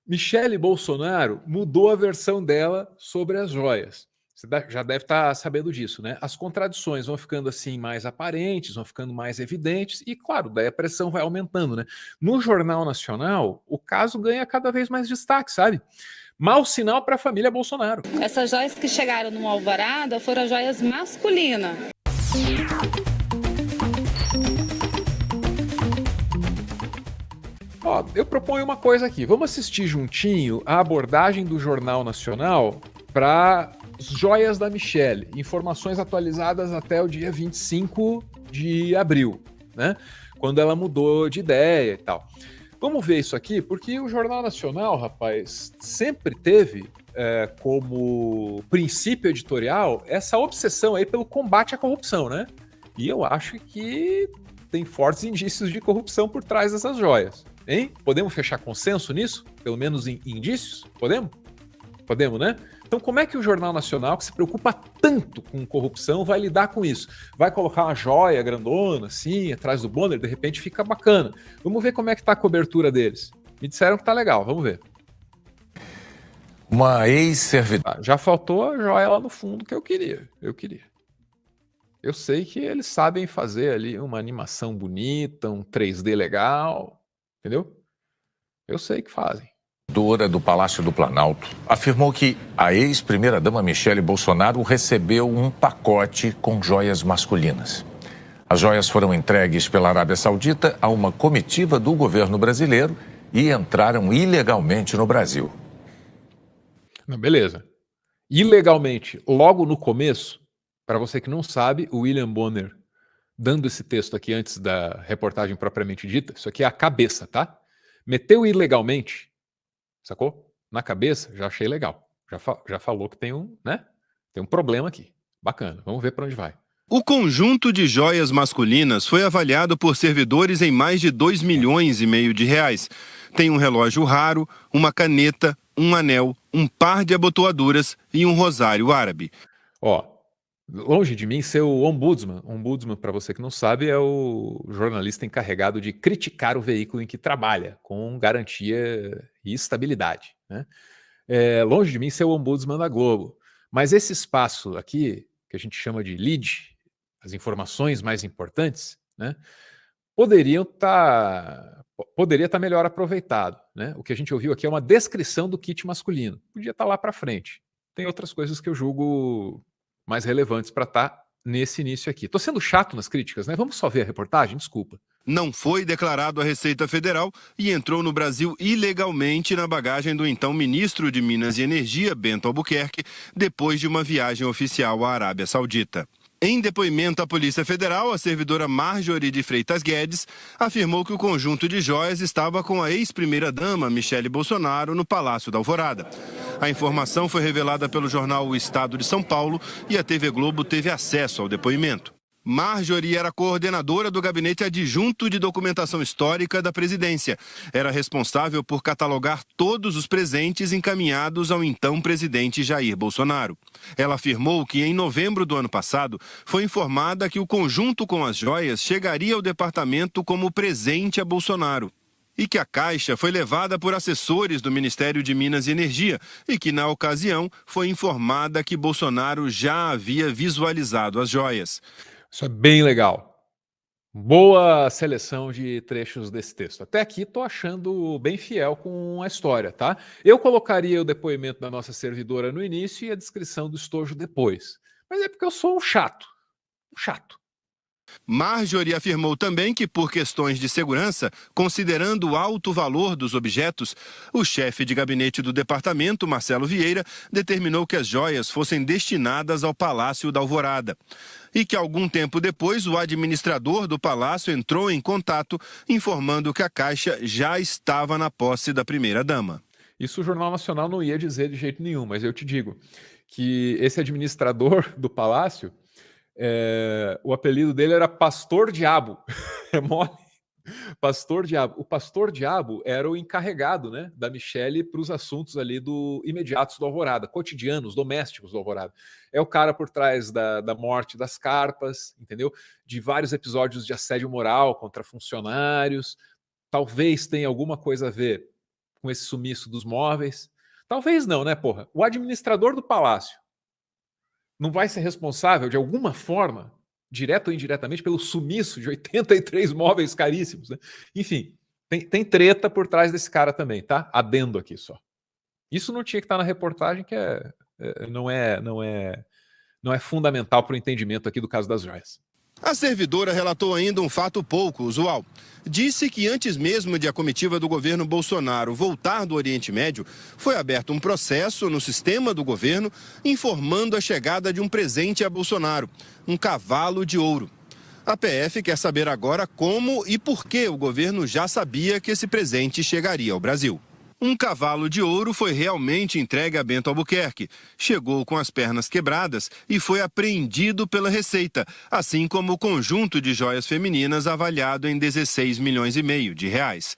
Michele Bolsonaro mudou a versão dela sobre as joias. Você já deve estar sabendo disso, né? As contradições vão ficando assim mais aparentes, vão ficando mais evidentes e, claro, daí a pressão vai aumentando, né? No Jornal Nacional, o caso ganha cada vez mais destaque, sabe? Mau sinal para a família Bolsonaro. Essas joias que chegaram no Alvorada foram joias masculinas. Ó, eu proponho uma coisa aqui. Vamos assistir juntinho a abordagem do Jornal Nacional para joias da Michele. Informações atualizadas até o dia 25 de abril, né? Quando ela mudou de ideia e tal. Vamos ver isso aqui, porque o Jornal Nacional, rapaz, sempre teve como princípio editorial essa obsessão aí pelo combate à corrupção, né? E eu acho que tem fortes indícios de corrupção por trás dessas joias. Hein? Podemos fechar consenso nisso? Pelo menos em indícios? Podemos? Podemos, né? Então, como é que o Jornal Nacional, que se preocupa tanto com corrupção, vai lidar com isso? Vai colocar uma joia grandona, assim, atrás do Bonner, de repente fica bacana. Vamos ver como é que tá a cobertura deles. Me disseram que tá legal, vamos ver. Uma ex-servidora. Já faltou a joia lá no fundo que eu queria. Eu sei que eles sabem fazer ali uma animação bonita, um 3D legal, entendeu? Eu sei que fazem. Do Palácio do Planalto afirmou que a ex-primeira-dama Michele Bolsonaro recebeu um pacote com joias masculinas. As joias foram entregues pela Arábia Saudita a uma comitiva do governo brasileiro e entraram ilegalmente no Brasil. Não, beleza. Ilegalmente, logo no começo, para você que não sabe, o William Bonner, dando esse texto aqui antes da reportagem propriamente dita, isso aqui é a cabeça, tá? Meteu ilegalmente, sacou? Na cabeça, já achei legal. Já falou que tem tem um problema aqui. Bacana, vamos ver para onde vai. O conjunto de joias masculinas foi avaliado por servidores em mais de 2,5 milhões de reais. Tem um relógio raro, uma caneta, um anel, um par de abotoaduras e um rosário árabe. Ó, longe de mim ser o ombudsman. Ombudsman, para você que não sabe, é o jornalista encarregado de criticar o veículo em que trabalha, com garantia e estabilidade, né? Longe de mim ser o ombudsman da Globo. Mas esse espaço aqui, que a gente chama de lead, as informações mais importantes, né, poderia estar melhor aproveitado, né? O que a gente ouviu aqui é uma descrição do kit masculino. Podia estar lá para frente. Tem outras coisas que eu julgo mais relevantes para estar nesse início aqui. Tô sendo chato nas críticas, né? Vamos só ver a reportagem? Desculpa. Não foi declarado à Receita Federal e entrou no Brasil ilegalmente na bagagem do então ministro de Minas e Energia, Bento Albuquerque, depois de uma viagem oficial à Arábia Saudita. Em depoimento à Polícia Federal, a servidora Marjorie de Freitas Guedes afirmou que o conjunto de joias estava com a ex-primeira-dama Michele Bolsonaro no Palácio da Alvorada. A informação foi revelada pelo jornal O Estado de São Paulo e a TV Globo teve acesso ao depoimento. Marjorie era coordenadora do Gabinete Adjunto de Documentação Histórica da Presidência. Era responsável por catalogar todos os presentes encaminhados ao então presidente Jair Bolsonaro. Ela afirmou que em novembro do ano passado foi informada que o conjunto com as joias chegaria ao departamento como presente a Bolsonaro. E que a caixa foi levada por assessores do Ministério de Minas e Energia e que, na ocasião, foi informada que Bolsonaro já havia visualizado as joias. Isso é bem legal. Boa seleção de trechos desse texto. Até aqui tô achando bem fiel com a história, tá? Eu colocaria o depoimento da nossa servidora no início e a descrição do estojo depois. Mas é porque eu sou um chato. Um chato. Marjorie afirmou também que, por questões de segurança, considerando o alto valor dos objetos, o chefe de gabinete do departamento, Marcelo Vieira, determinou que as joias fossem destinadas ao Palácio da Alvorada. E que, algum tempo depois, o administrador do palácio entrou em contato, informando que a caixa já estava na posse da primeira-dama. Isso o Jornal Nacional não ia dizer de jeito nenhum, mas eu te digo que esse administrador do palácio, o apelido dele era Pastor Diabo. É mole? Pastor Diabo. O Pastor Diabo era o encarregado, né, da Michele para os assuntos ali imediatos do Alvorada, cotidianos, domésticos do Alvorada. É o cara por trás da morte das carpas, entendeu? De vários episódios de assédio moral contra funcionários. Talvez tenha alguma coisa a ver com esse sumiço dos móveis. Talvez não, né, porra? O administrador do palácio não vai ser responsável, de alguma forma, direto ou indiretamente, pelo sumiço de 83 móveis caríssimos, né? Enfim, tem treta por trás desse cara também, tá? Adendo aqui só. Isso não tinha que estar na reportagem, que não é fundamental para o entendimento aqui do caso das joias. A servidora relatou ainda um fato pouco usual. Disse que antes mesmo de a comitiva do governo Bolsonaro voltar do Oriente Médio, foi aberto um processo no sistema do governo informando a chegada de um presente a Bolsonaro, um cavalo de ouro. A PF quer saber agora como e por que o governo já sabia que esse presente chegaria ao Brasil. Um cavalo de ouro foi realmente entregue a Bento Albuquerque. Chegou com as pernas quebradas e foi apreendido pela Receita, assim como o conjunto de joias femininas avaliado em 16 milhões e meio de reais.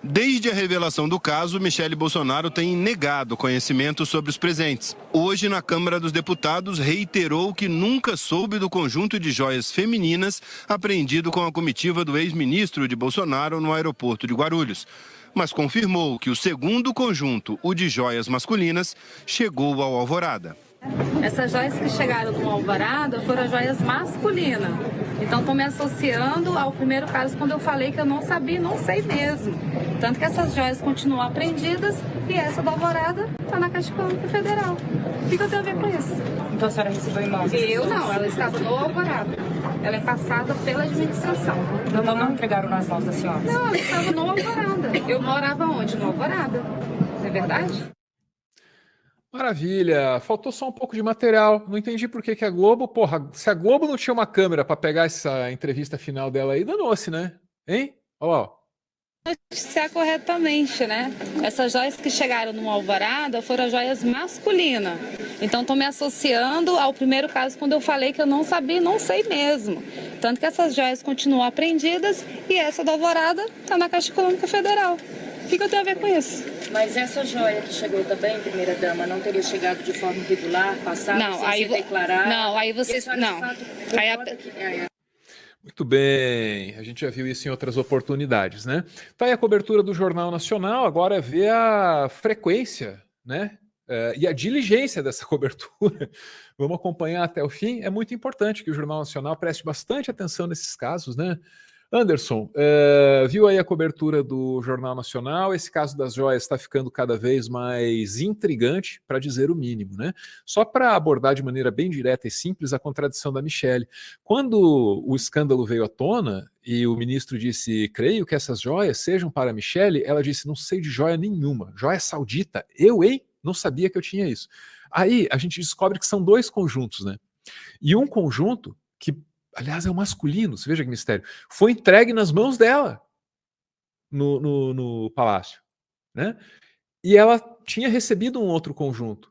Desde a revelação do caso, Michele Bolsonaro tem negado conhecimento sobre os presentes. Hoje, na Câmara dos Deputados, reiterou que nunca soube do conjunto de joias femininas apreendido com a comitiva do ex-ministro de Bolsonaro no aeroporto de Guarulhos. Mas confirmou que o segundo conjunto, o de joias masculinas, chegou ao Alvorada. Essas joias que chegaram no Alvorada foram as joias masculinas. Então, estou me associando ao primeiro caso, quando eu falei que eu não sabia, não sei mesmo. Tanto que essas joias continuam apreendidas e essa da Alvorada está na Caixa Econômica Federal. O que eu tenho a ver com isso? Então a senhora recebeu em mãos? Eu não, ela estava no Alvorada. Ela é passada pela administração. Então não entregaram nas mãos da senhora? Não, ela estava no Alvorada. Eu morava onde? No Alvorada. Não é verdade? Maravilha, faltou só um pouco de material. Não entendi por que a Globo, porra, se a Globo não tinha uma câmera para pegar essa entrevista final dela aí, danou-se, né? Hein? Olha lá, ó. Noticiar corretamente, né? Essas joias que chegaram no Alvorada foram as joias masculinas. Então, estou me associando ao primeiro caso, quando eu falei que eu não sabia, não sei mesmo. Tanto que essas joias continuam apreendidas e essa da Alvorada está na Caixa Econômica Federal. O que eu tenho a ver com isso? Mas essa joia que chegou também, primeira-dama, não teria chegado de forma irregular, passada, Não, sem aí ser declarada? Não, aí você... Não. Muito bem, a gente já viu isso em outras oportunidades, né? Tá aí a cobertura do Jornal Nacional, agora é ver a frequência, né? E a diligência dessa cobertura. Vamos acompanhar até o fim. É muito importante que o Jornal Nacional preste bastante atenção nesses casos, né? Anderson, viu aí a cobertura do Jornal Nacional? Esse caso das joias está ficando cada vez mais intrigante, para dizer o mínimo, né? Só para abordar de maneira bem direta e simples a contradição da Michele. Quando o escândalo veio à tona e o ministro disse, creio que essas joias sejam para a Michele, ela disse, não sei de joia nenhuma. Joia saudita? Eu, hein? Não sabia que eu tinha isso. Aí a gente descobre que são dois conjuntos, né? E um conjunto que, aliás, é o masculino, você veja que mistério, foi entregue nas mãos dela no palácio, né? E ela tinha recebido um outro conjunto.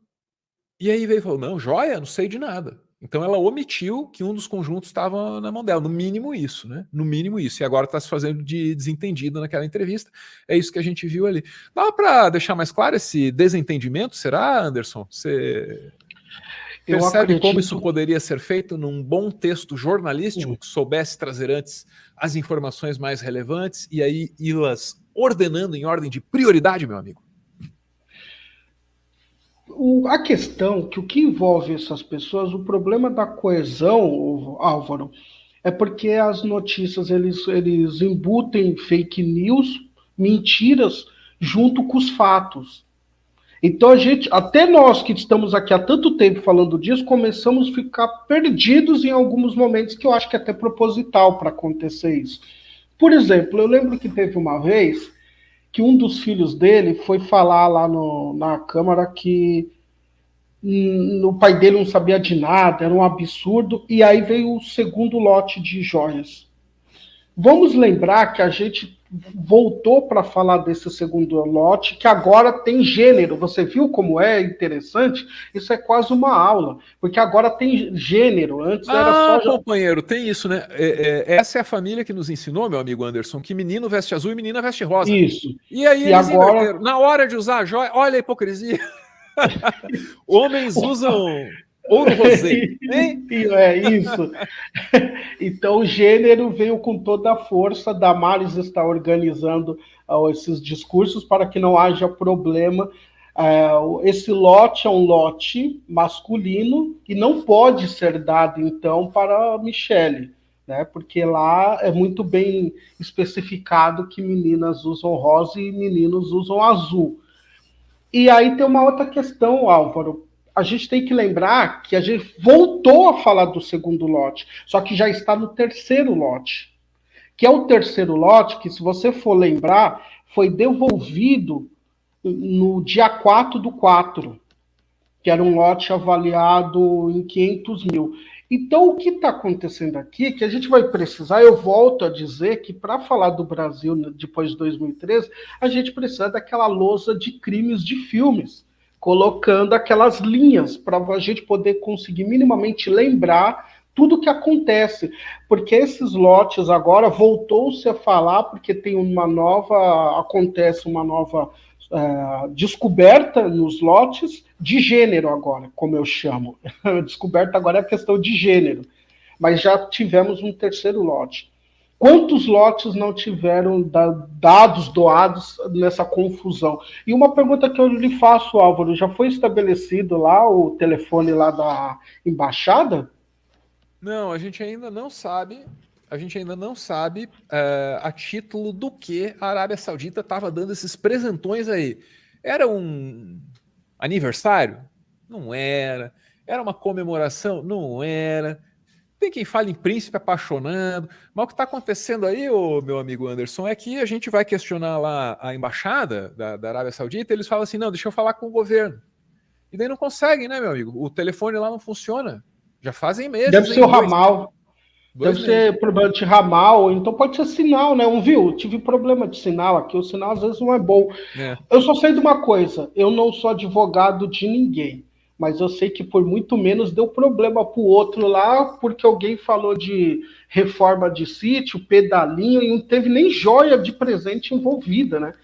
E aí veio e falou, não, joia, não sei de nada. Então ela omitiu que um dos conjuntos estava na mão dela, no mínimo isso, né? No mínimo isso. E agora está se fazendo de desentendida naquela entrevista. É isso que a gente viu ali. Dá para deixar mais claro esse desentendimento, será, Anderson? Você percebe como isso poderia ser feito num bom texto jornalístico que soubesse trazer antes as informações mais relevantes e aí ir-las ordenando em ordem de prioridade, meu amigo? A questão que o que envolve essas pessoas, o problema da coesão, Álvaro, é porque as notícias eles embutem fake news, mentiras, junto com os fatos. Então até nós que estamos aqui há tanto tempo falando disso, começamos a ficar perdidos em alguns momentos que eu acho que é até proposital para acontecer isso. Por exemplo, eu lembro que teve uma vez que um dos filhos dele foi falar lá na Câmara que o pai dele não sabia de nada, era um absurdo, e aí veio o segundo lote de joias. Vamos lembrar que a gente voltou para falar desse segundo lote, que agora tem gênero. Você viu como é interessante? Isso é quase uma aula, porque agora tem gênero. Antes era só... companheiro, tem isso, né? Essa é a família que nos ensinou, meu amigo Anderson, que menino veste azul e menina veste rosa. Isso. E aí eles inverteram. Na hora de usar a joia, olha a hipocrisia. Homens usam ouro rosé. É isso. Então o gênero veio com toda a força. Damares está organizando esses discursos para que não haja problema. Esse lote é um lote masculino e não pode ser dado, então, para a Michele, né? Porque lá é muito bem especificado que meninas usam rosa e meninos usam azul. E aí tem uma outra questão, Álvaro. A gente tem que lembrar que a gente voltou a falar do segundo lote, só que já está no terceiro lote, que é o terceiro lote que, se você for lembrar, foi devolvido no dia 4/4, que era um lote avaliado em 500 mil. Então, o que está acontecendo aqui é que a gente vai precisar, eu volto a dizer que para falar do Brasil depois de 2013, a gente precisa daquela lousa de crimes de filmes, colocando aquelas linhas para a gente poder conseguir minimamente lembrar tudo que acontece, porque esses lotes agora voltou-se a falar, porque tem acontece uma nova descoberta nos lotes de gênero agora, como eu chamo. Descoberta agora é a questão de gênero, mas já tivemos um terceiro lote. Quantos lotes não tiveram dados doados nessa confusão? E uma pergunta que eu lhe faço, Álvaro, já foi estabelecido lá o telefone lá da embaixada? Não, a gente ainda não sabe. A gente ainda não sabe a título do que a Arábia Saudita estava dando esses presentões aí. Era um aniversário? Não era. Era uma comemoração? Não era. Tem quem fale em príncipe apaixonando. Mas o que está acontecendo aí, meu amigo Anderson, é que a gente vai questionar lá a embaixada da Arábia Saudita, e eles falam assim, não, deixa eu falar com o governo. E daí não conseguem, né, meu amigo? O telefone lá não funciona. Já fazem meses. Deve ser o ramal. Deve ser problema de ramal, então pode ser sinal, né? Tive problema de sinal aqui, o sinal às vezes não é bom. Eu só sei de uma coisa, eu não sou advogado de ninguém, mas eu sei que por muito menos deu problema pro outro lá, porque alguém falou de reforma de sítio, pedalinho, e não teve nem joia de presente envolvida, né?